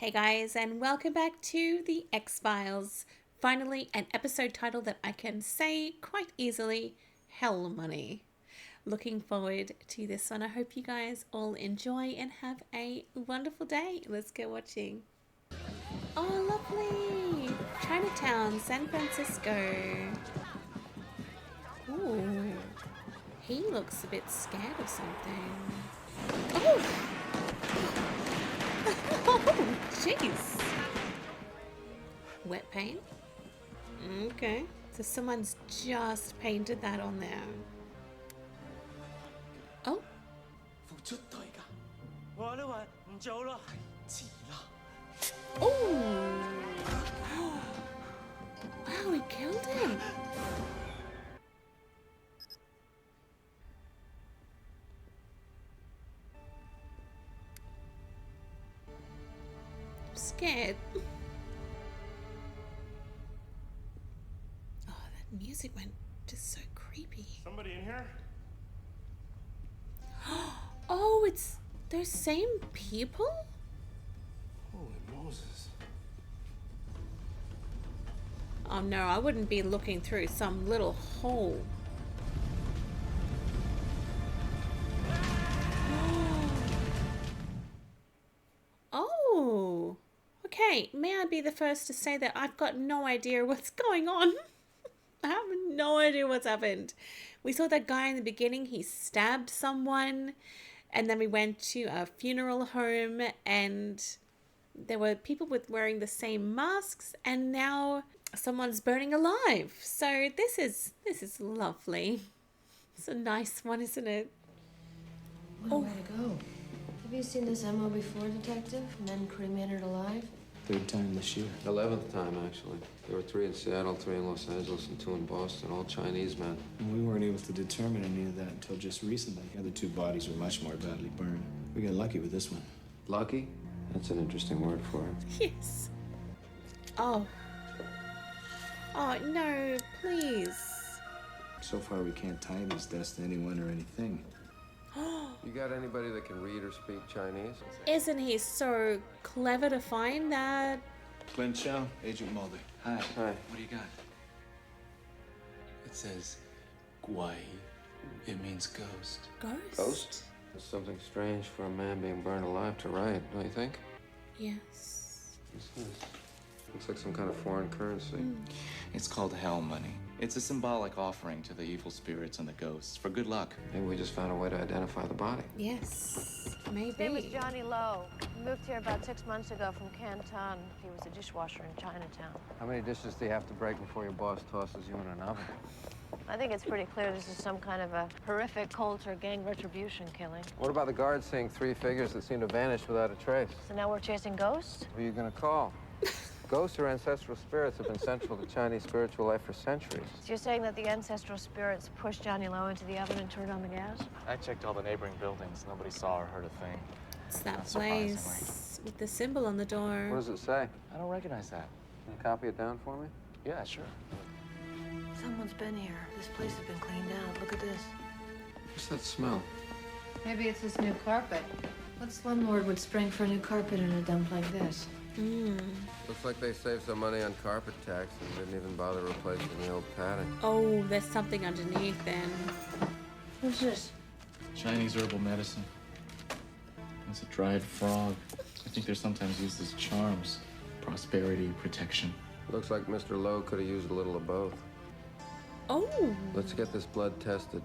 Hey guys, and welcome back to the X-Files. Finally, an episode title that I can say quite easily, Hell Money. Looking forward to this one. I hope you guys all enjoy and have a wonderful day. Let's go watching. Oh, lovely! Chinatown, San Francisco. Ooh, he looks a bit scared of something. Oh! Oh, jeez. Wet paint? Okay. So someone's just painted that on there. Oh. Oh. Wow, he killed him. I'm scared. Oh, that music went just so creepy. Somebody in here? Oh, it's those same people? Holy Moses. Oh no, I wouldn't be looking through some little hole. Oh, okay. May I be the first to say that I've got no idea what's going on. I have no idea what's happened. We saw that guy in the beginning, he stabbed someone, and then we went to a funeral home and there were people with wearing the same masks, and now someone's burning alive. So this is lovely. It's a nice one, isn't it? What a way to go. Have you seen this MO before, Detective? Men cremated alive? Third time this year. 11th time, actually. There were 3 in Seattle, 3 in Los Angeles, and 2 in Boston, all Chinese men. And we weren't able to determine any of that until just recently. The other two bodies were much more badly burned. We got lucky with this one. Lucky? That's an interesting word for it. Yes. Oh. Oh, no, please. So far, we can't tie these deaths to anyone or anything. You got anybody that can read or speak Chinese? Isn't he so clever to find that? Clint Chow, Agent Mulder. Hi. Hi. What do you got? It says, Guai. It means ghost. Ghost? Ghost? It's something strange for a man being burned alive to write, don't you think? Yes. What's this? Looks like some kind of foreign currency. It's called hell money. It's a symbolic offering to the evil spirits and the ghosts for good luck. Maybe we just found a way to identify the body. Yes. His name was Maybe. Johnny Lowe. He moved here about 6 months ago from Canton. He was a dishwasher in Chinatown. How many dishes do you have to break before your boss tosses you in an oven? I think it's pretty clear this is some kind of a horrific cult or gang retribution killing. What about the guards seeing 3 figures that seem to vanish without a trace? So now we're chasing ghosts? Who are you gonna call? Ghosts or ancestral spirits have been central to Chinese spiritual life for centuries. So you're saying that the ancestral spirits pushed Johnny Lowe into the oven and turned on the gas? I checked all the neighboring buildings. Nobody saw or heard a thing. It's that Not place surprisingly. with the symbol on the What door. does it say? I don't recognize that. Can you copy it down for me? Yeah, sure. Someone's been here. This place has been cleaned out. Look at this. What's that smell? Maybe it's this new carpet. What slumlord would spring for a new carpet in a dump like this? Looks like they saved some money on carpet tax and didn't even bother replacing the old padding. Oh, there's something underneath then. What's this? Chinese herbal medicine. It's a dried frog. I think they're sometimes used as charms. Prosperity, protection. Looks like Mr. Lowe could have used a little of both. Oh, Let's get this blood tested.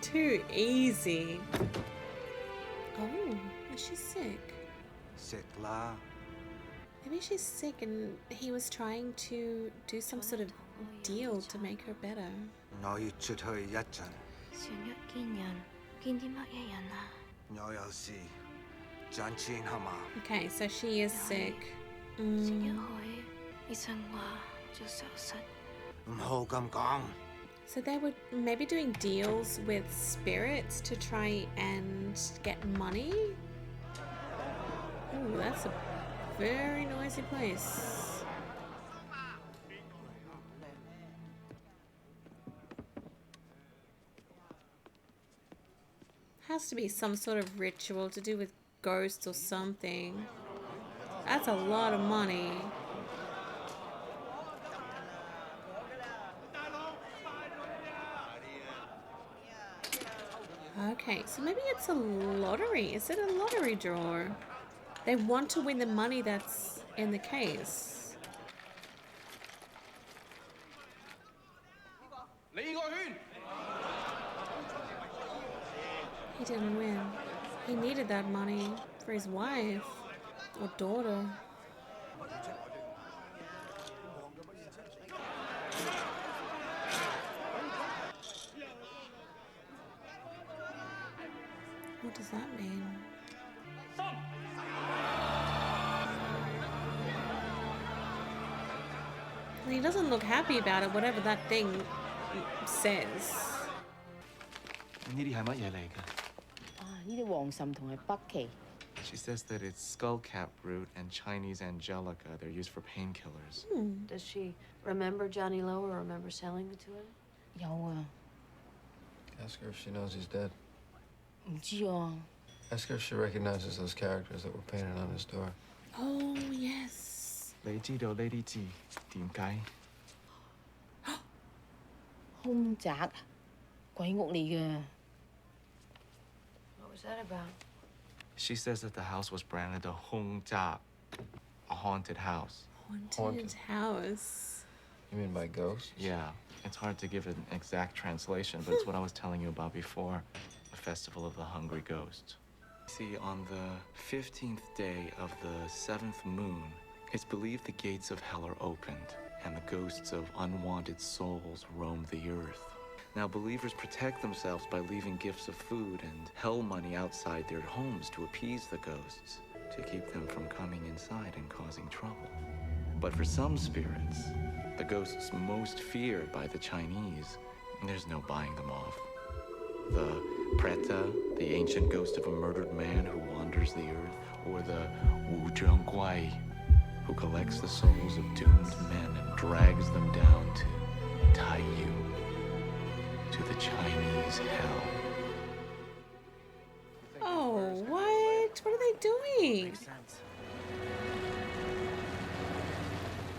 too easy. Oh, is she sick? Sick la. Maybe she's sick and he was trying to do some sort of deal to make her better. 너희 출처의 야전. 너여시 잔치인 하마. Okay, so she is sick. 호감강. So they were maybe doing deals with spirits to try and get money? Oh, that's a very noisy place. Has to be some sort of ritual to do with ghosts or something. That's a lot of money. Okay, so maybe it's a lottery. Is it a lottery draw? They want to win the money that's in the case. He didn't win. He needed that money for his wife or daughter. What does that mean? And he doesn't look happy about it, whatever that thing says. 呢啲係乜嘢嚟㗎？ 呢啲黃芩同係北芪。 She says that it's skullcap root and Chinese angelica. They're used for painkillers. Does she remember Johnny Lowe or remember selling it to him? 有啊， Ask her if she knows he's dead. 唔知啊。 Ask her if she recognizes those characters that were painted on his door. Oh, yes. 你知道呢啲字點解？凶宅，鬼屋嚟嘅。 What was that about? She says that the house was branded a Hong Jia, a haunted house. Haunted house. You mean by ghosts? Yeah, it's hard to give an exact translation, but it's what I was telling you about before, the Festival of the Hungry Ghosts. See, on the 15th day of the 7th moon, it's believed the gates of hell are opened, and the ghosts of unwanted souls roam the earth. Now, believers protect themselves by leaving gifts of food and hell money outside their homes to appease the ghosts, to keep them from coming inside and causing trouble. But for some spirits, the ghosts most feared by the Chinese, there's no buying them off. The Preta, the ancient ghost of a murdered man who wanders the earth, or the Wu Zhengguai, who collects the souls of doomed men and drags them down to tie you to the Chinese hell. Oh, what? What are they doing?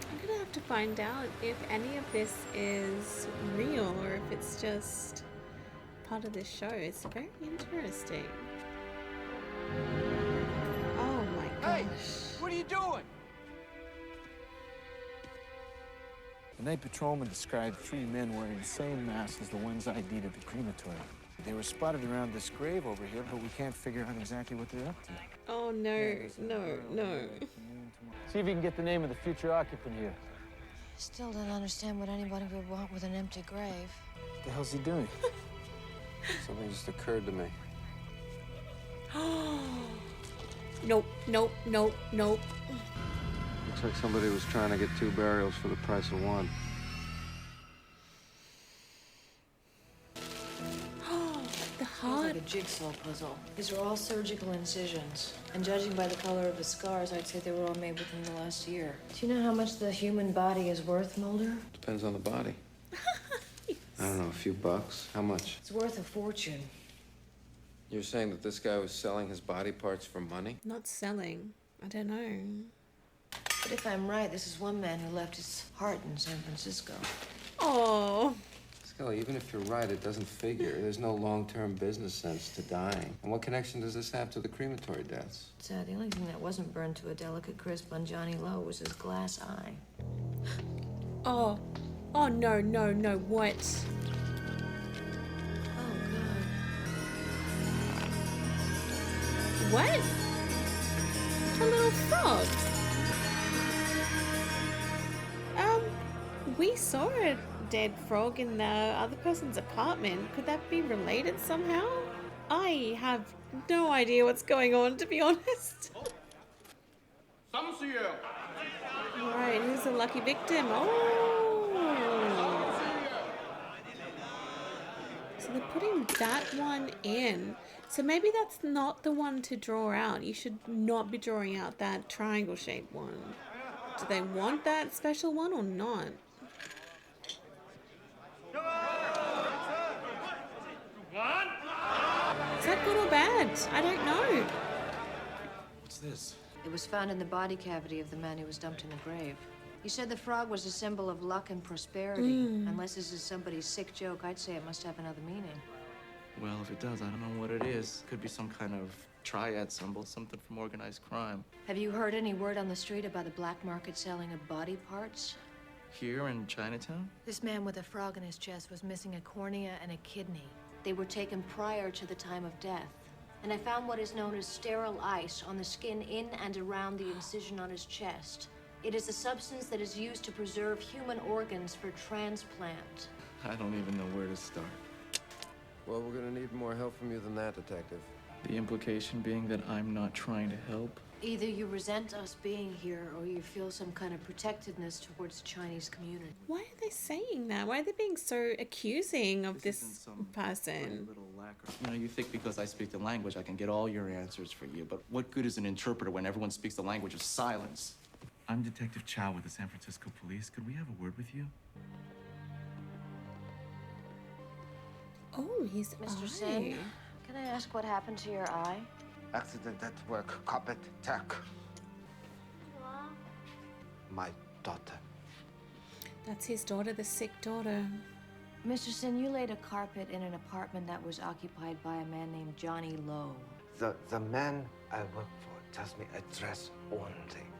I'm gonna have to find out if any of this is real or if it's just part of this show. It's very interesting. Oh my gosh. Hey, what are you doing? The night patrolman described 3 men wearing the same masks as the ones ID'd at the crematory. They were spotted around this grave over here, but we can't figure out exactly what they're up to. Oh no, no, no. See if you can get the name of the future occupant here. Still don't understand what anybody would want with an empty grave. What the hell's he doing? Something just occurred to me. Nope, nope, nope, nope. Looks like somebody was trying to get 2 burials for the price of 1. The Sounds heart. like a jigsaw puzzle. These are all surgical incisions. And judging by the color of the scars, I'd say they were all made within the last year. Do you know how much the human body is worth, Mulder? Depends on the body. I don't know, a few bucks. How much? It's worth a fortune. You're saying that this guy was selling his body parts for money? Not selling. I don't know. But if I'm right, this is one man who left his heart in San Francisco. Oh. Scully, even if you're right, it doesn't figure. There's no long-term business sense to dying. And what connection does this have to the crematory deaths? The only thing that wasn't burned to a delicate crisp on Johnny Lowe was his glass eye. Oh. Oh no, no, no, what? Oh, God. What? A little frog. We saw a dead frog in the other person's apartment. Could that be related somehow? I have no idea what's going on, to be honest. Alright, who's the lucky victim? Oh. So they're putting that one in. So maybe that's not the one to draw out. You should not be drawing out that triangle-shaped one. Do they want that special one or not? Is that good or bad? I don't know. What's this? It was found in the body cavity of the man who was dumped in the grave. He said the frog was a symbol of luck and prosperity. Unless this is somebody's sick joke, I'd say it must have another meaning. Well, if it does, I don't know what it is. Could be some kind of triad symbol, something from organized crime. Have you heard any word on the street about the black market selling of body parts? Here in Chinatown? This man with a frog in his chest was missing a cornea and a kidney. They were taken prior to the time of death. And I found what is known as sterile ice on the skin in and around the incision on his chest. It is a substance that is used to preserve human organs for transplant. I don't even know where to start. Well, we're gonna need more help from you than that, Detective. The implication being that I'm not trying to help? Either you resent us being here or you feel some kind of protectiveness towards the Chinese community. Why are they saying that? Why are they being so accusing of this person? Little lacquer. You know, you think because I speak the language, I can get all your answers for you. But what good is an interpreter when everyone speaks the language of silence? I'm Detective Chow with the San Francisco Police. Could we have a word with you? Oh, his Mr. eye. Sen, can I ask what happened to your eye? Accident at work, carpet tech. My daughter. That's his daughter, the sick daughter. Mr. Sen, you laid a carpet in an apartment that was occupied by a man named Johnny Lowe. The man I work for tells me address only.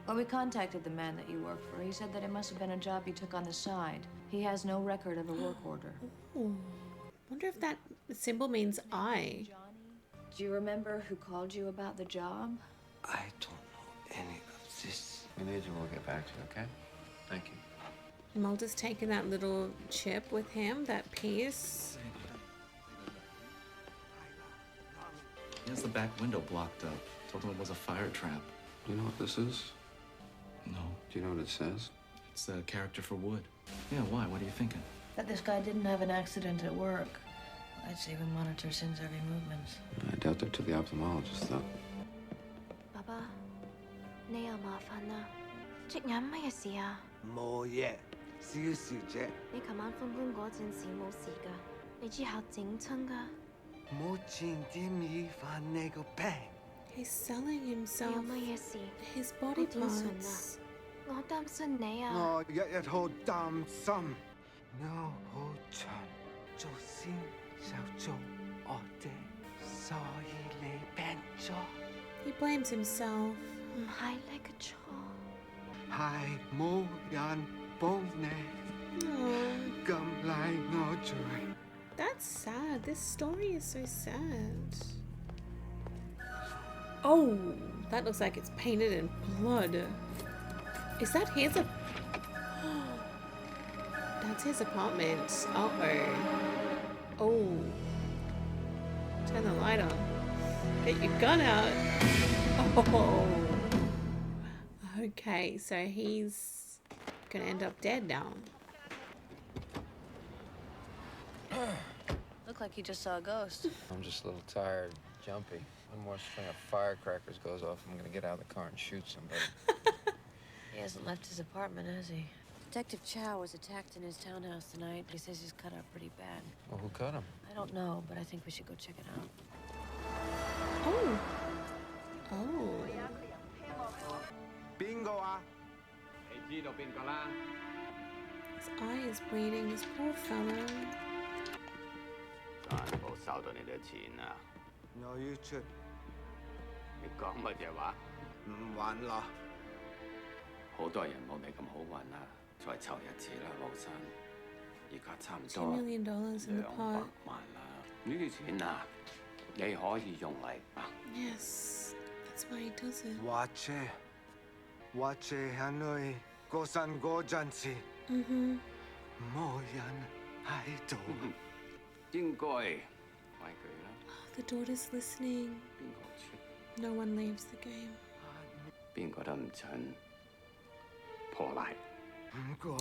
Well, we contacted the man that you work for. He said that it must have been a job you took on the side. He has no record of a work order. Ooh. Wonder if that symbol means eye. Do you remember who called you about the job? I don't know any of this. We need you, we'll get back to you, okay? Thank you. Mulder's taken that little chip with him, that piece. He has the back window blocked up. Told him it was a fire trap. You know what this is? No. Do you know what it says? It's a character for wood. Yeah, why? What are you thinking? That this guy didn't have an accident at work. I'd say we monitor Sin's every movement. I doubt they're to the ophthalmologist, though. 爸爸，你又麻煩啦，隻眼乜嘢事啊？冇嘢，少少啫。你琴晚翻工嗰陣時冇事㗎，你之後整親㗎。冇錢點醫翻呢個病？ He's selling 有 himself 乜嘢事？ his body 我點算啊？ parts. 我擔心你啊！我日日好擔心，我好長做先少做我哋，所以你病咗， He blames himself. 唔係你嘅錯。係冇人幫你， Aww. 咁賴我罪。 That's sad. This story is so sad. Oh, that looks like it's painted in blood. Is that his? That's his apartment. Uh-oh. Oh. Turn the light on. Get your gun out. Oh. Okay, so he's gonna end up dead now. Looked like you just saw a ghost. I'm just a little tired, jumpy. One more string of firecrackers goes off, I'm gonna get out of the car and shoot somebody. He hasn't left his apartment, has he? Detective Chow was attacked in his townhouse tonight. He says he's cut up pretty bad. Well, who cut him? I don't know, but I think we should go check it out. Oh. Oh. 邊個啊？ His eye is bleeding. This poor fella. 全部收到你啲錢啦！我要出，你講乜嘢話？唔玩啦。好多人冇你咁好運啦，再湊日子啦，老生。而家差唔$2 多million in the 200 pot. 萬啦，呢啲錢啊，你可以用嚟啊！ Yes. That's why he does it. 或者喺你過身嗰陣時， Mm-hmm. 冇人喺度。應該怪佢啦。 The daughter's listening. 邊個出？ No one leaves the game. 邊個都唔准破壞。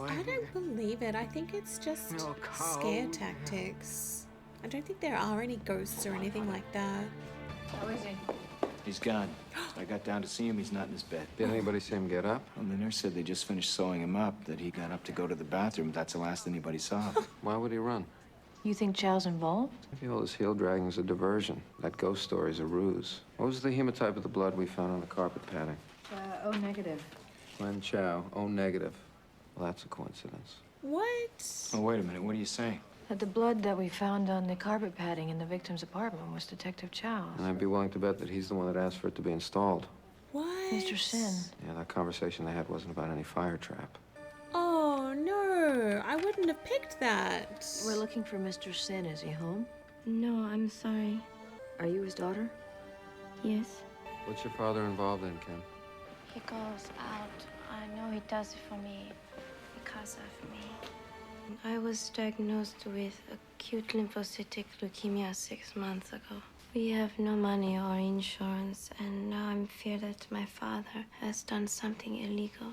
I don't believe it. I think it's just No, scare cow. tactics. I don't think there are any ghosts or anything like that. How is he? He's gone. I got down to see him. He's not in his bed. Did anybody see him get up? Well, the nurse said they just finished sewing him up, that he got up to go to the bathroom. That's the last anybody saw. Why would he run? You think Chow's involved? Maybe all this heel dragging is a diversion. That ghost story's a ruse. What was the hemotype of the blood we found on the carpet padding? O negative. Wen Chow, O negative. Well, that's a coincidence. What? Oh, wait a minute. What are you saying? That the blood that we found on the carpet padding in the victim's apartment was Detective Chow's. And I'd be willing to bet that he's the one that asked for it to be installed. What? Mr. Sin. Yeah, that conversation they had wasn't about any fire trap. Oh, no. I wouldn't have picked that. We're looking for Mr. Sin. Is he home? No, I'm sorry. Are you his daughter? Yes. What's your father involved in, Kim? He goes out. I know he does it for me. Because of me. I was diagnosed with acute lymphocytic leukemia 6 months ago. We have no money or insurance, and now I'm feared that my father has done something illegal.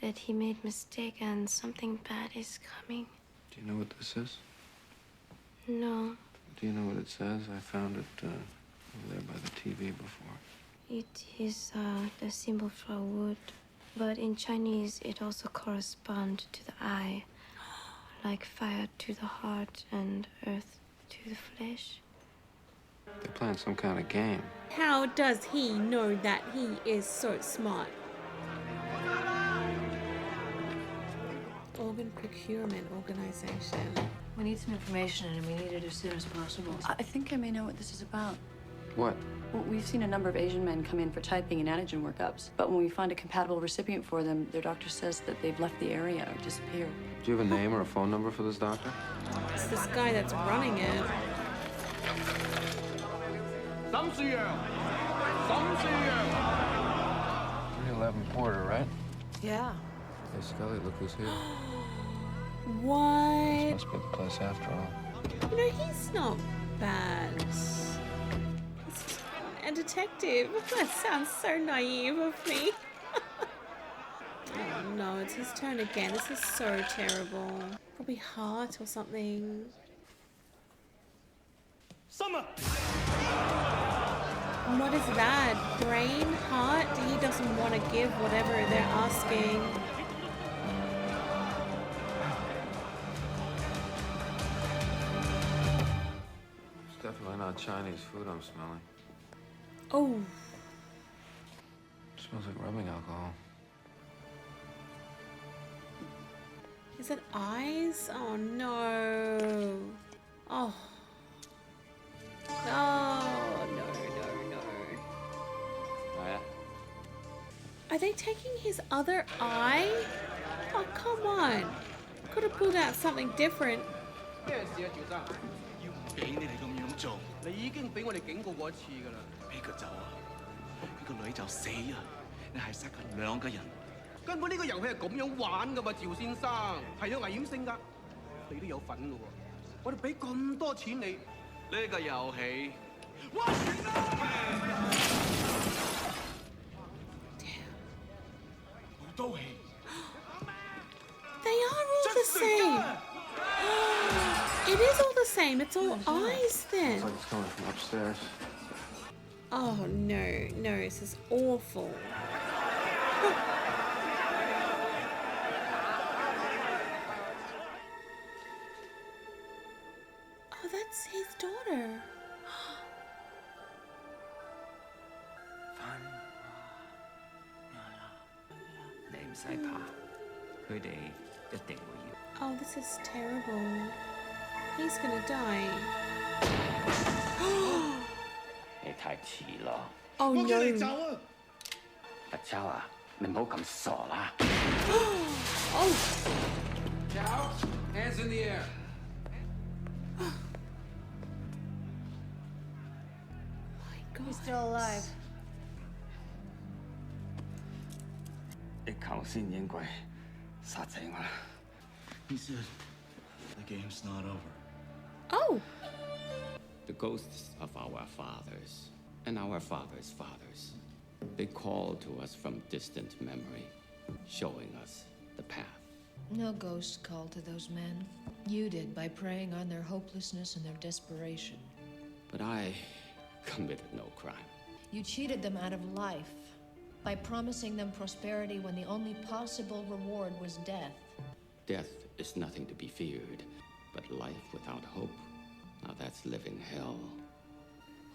That he made mistake and something bad is coming. Do you know what this is? No, Do you know what it says? I found it over there by the TV before. it is the symbol for wood, but in Chinese it also corresponds to the eye, like fire to the heart and earth to the flesh. They're playing some kind of game. How does he know that he is so smart? Organ Procurement Organization. We need some information, and we need it as soon as possible. I think I may know what this is about. What? Well, we've seen a number of Asian men come in for typing and antigen workups, but when we find a compatible recipient for them, their doctor says that they've left the area or disappeared. Do you have a name or a phone number for this doctor? It's this guy that's running it. 311 Porter, right? Yeah. Hey, Scully, look who's here. What? Must be the place after all. You know, he's not bad. He's a detective. That sounds so naive of me. Oh no, it's his turn again. This is so terrible. Probably heart or something. Summer! What is that? Brain? Heart? He doesn't want to give whatever they're asking. It's definitely not Chinese food I'm smelling. Oh. It smells like rubbing alcohol. Is it eyes? Oh no. Oh. No, no, no, no. Are they taking his other eye? Oh, come on. Could have pulled out something different. 咩事啊，趙生？要唔俾你哋咁樣做，你已經俾我哋警告過一次㗎啦。俾佢走啊！佢個女就死啊！你係殺佢2個人。根本呢個遊戲係咁樣玩㗎嘛，趙先生係有危險性㗎，你都有份㗎喎。我哋俾咁多錢你，呢個遊戲，哇！算啦！好多戲。 They are all the same. It is all the same. It's all eyes then. It's like it's coming from upstairs. Oh no, no, this is awful. Oh, that's his daughter. 你唔使怕，佢哋一定會要。 Oh, this is terrible. He's gonna die. 你太遲咯！ Oh 我叫你 no. 走啊！阿秋啊，你唔好咁傻啦！ Oh. Chow, hands in the air. He's still alive. 你頭先應該殺死我啦！ He said the game's not over. Oh. The ghosts of our fathers and our fathers' fathers, they call to us from distant memory, showing us the path. No ghost called to those men. You did by preying on their hopelessness and their desperation. But I committed no crime. You cheated them out of life by promising them prosperity when the only possible reward was death. Death is nothing to be feared, but life without hope, now that's living hell.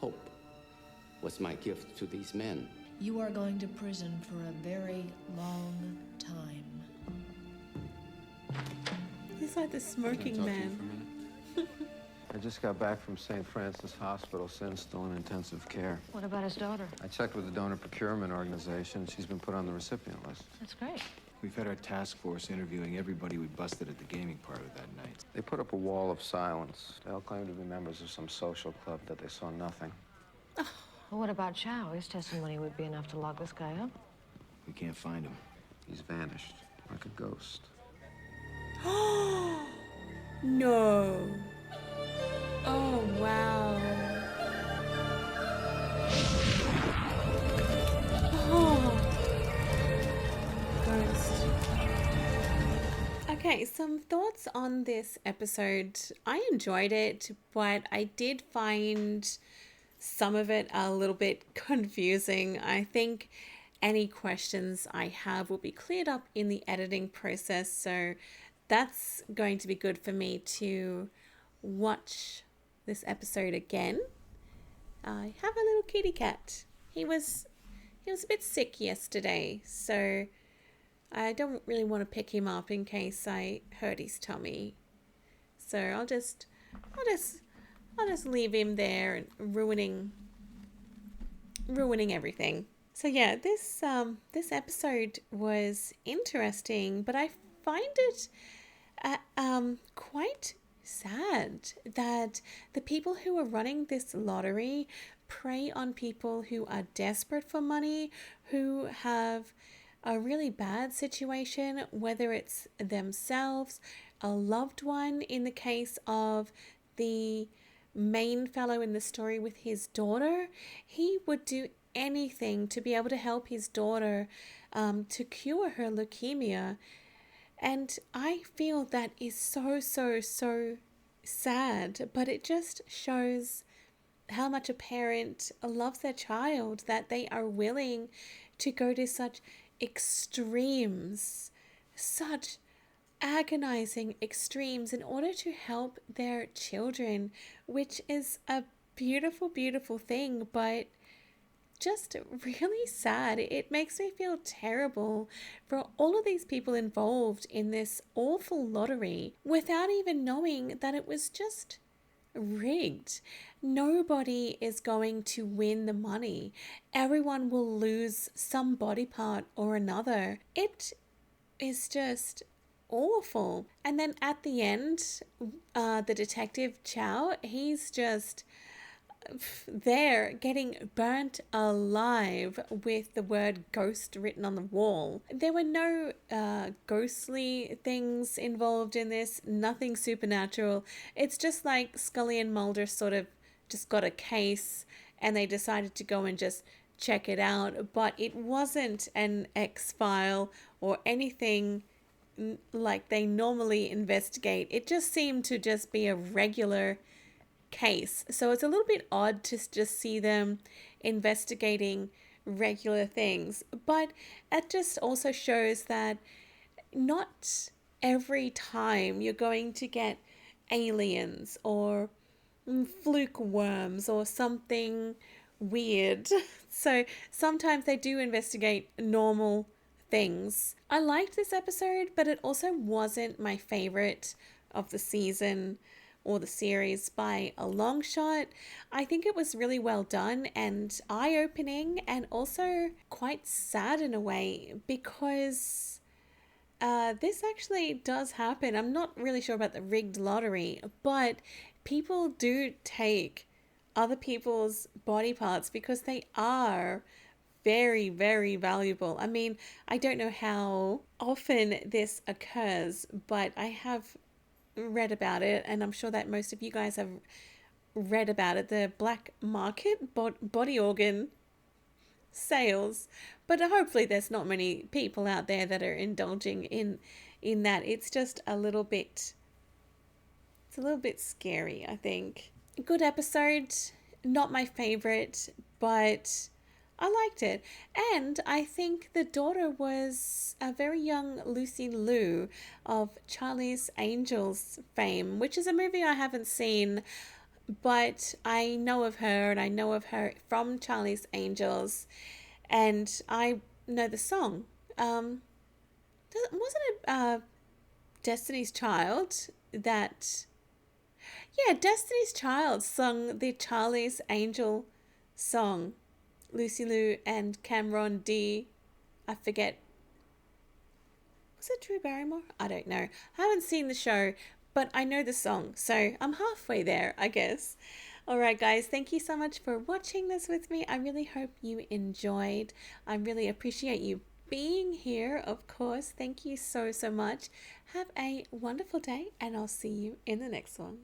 Hope was my gift to these men. You are going to prison for a very long time. He's like the smoking man. I just got back from St. Francis Hospital. Sin's still in intensive care. What about his daughter? I checked with the donor procurement organization. She's been put on the recipient list. That's great. We've had our task force interviewing everybody we busted at the gaming parlor that night. They put up a wall of silence. They all claim to be members of some social club that they saw nothing. Well, what about Chow? His testimony would be enough to lock this guy up. We can't find him. He's vanished, like a ghost. No. Oh, wow. Oh. Ghost. Okay, some thoughts on this episode. I enjoyed it, but I did find some of it a little bit confusing. I think any questions I have will be cleared up in the editing process, so that's going to be good for me to watch this episode again. I have a little kitty cat. He was a bit sick yesterday, so I don't really want to pick him up in case I hurt his tummy. So I'll just leave him there and ruining everything. So yeah, this episode was interesting, but I find it quite sad that the people who are running this lottery prey on people who are desperate for money, who have a really bad situation, whether it's themselves, a loved one. In the case of the main fellow in the story with his daughter, he would do anything to be able to help his daughter to cure her leukemia. And I feel that is so sad, but it just shows how much a parent loves their child, that they are willing to go to such extremes, such agonizing extremes in order to help their children, which is a beautiful, beautiful thing, but just really sad. It makes me feel terrible for all of these people involved in this awful lottery without even knowing that it was just rigged. Nobody is going to win the money. Everyone will lose some body part or another. It is just awful. And then at the end, the detective Chow, he's just there getting burnt alive with the word ghost written on the wall. There were no ghostly things involved in this, nothing supernatural. It's just like Scully and Mulder sort of just got a case and they decided to go and just check it out, but it wasn't an X-file or anything like they normally investigate. It just seemed to just be a regular case. So it's a little bit odd to just see them investigating regular things, but it just also shows that not every time you're going to get aliens or fluke worms or something weird. So sometimes they do investigate normal things. I liked this episode, but it also wasn't my favorite of the season or the series by a long shot. I think it was really well done and eye-opening and also quite sad in a way, because this actually does happen. I'm not really sure about the rigged lottery, but people do take other people's body parts because they are very, very valuable. I mean, I don't know how often this occurs, but I have read about it, and I'm sure that most of you guys have read about it, the black market body organ sales. But hopefully there's not many people out there that are indulging in that. It's just a little bit scary, I think. Good episode, not my favorite, but I liked it. And I think the daughter was a very young Lucy Liu of Charlie's Angels fame, which is a movie I haven't seen, but I know of her, and I know of her from Charlie's Angels. And I know the song. Wasn't it Destiny's Child that... Yeah, Destiny's Child sung the Charlie's Angel song. Lucy Liu and Cameron D. I forget. Was it Drew Barrymore? I don't know. I haven't seen the show, but I know the song. So I'm halfway there, I guess. All right, guys. Thank you so much for watching this with me. I really hope you enjoyed. I really appreciate you being here, of course. Thank you so, so much. Have a wonderful day, and I'll see you in the next one.